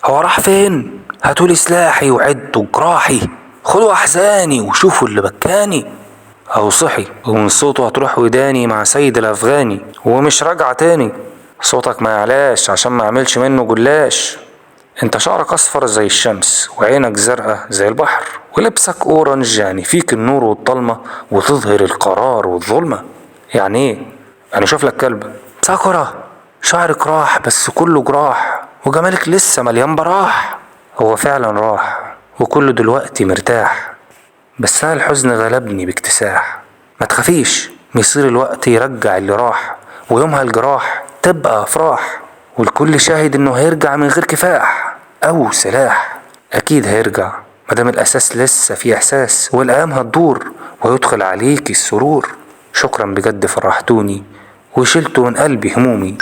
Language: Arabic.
هو راح فين؟ هاتولي سلاحي وعدوا جراحي، خدوا احزاني وشوفوا اللي بكاني. اهو صحي ومن صوته هتروح وداني مع سيد الافغاني ومش راجعة تاني. صوتك ما يعلاش عشان ما اعملش منه جلاش. انت شعرك اصفر زي الشمس وعينك زرقاء زي البحر ولبسك اورنج، يعني فيك النور والضلمة وتظهر القرار والظلمة. يعني ايه؟ يعني شوف لك كلب. ساكورا، شعرك راح بس كله جراح وجمالك لسه مليان براح. هو فعلا راح وكله دلوقتي مرتاح، بس انا الحزن غلبني باكتساح. ما تخافيش، مصير الوقت يرجع اللي راح، ويومها الجراح تبقى افراح، والكل شاهد انه هيرجع من غير كفاح او سلاح. اكيد هيرجع مادام الاساس لسه فيه احساس، والايام هتدور ويدخل عليك السرور. شكرا بجد فرحتوني وشلتوا من قلبي همومي.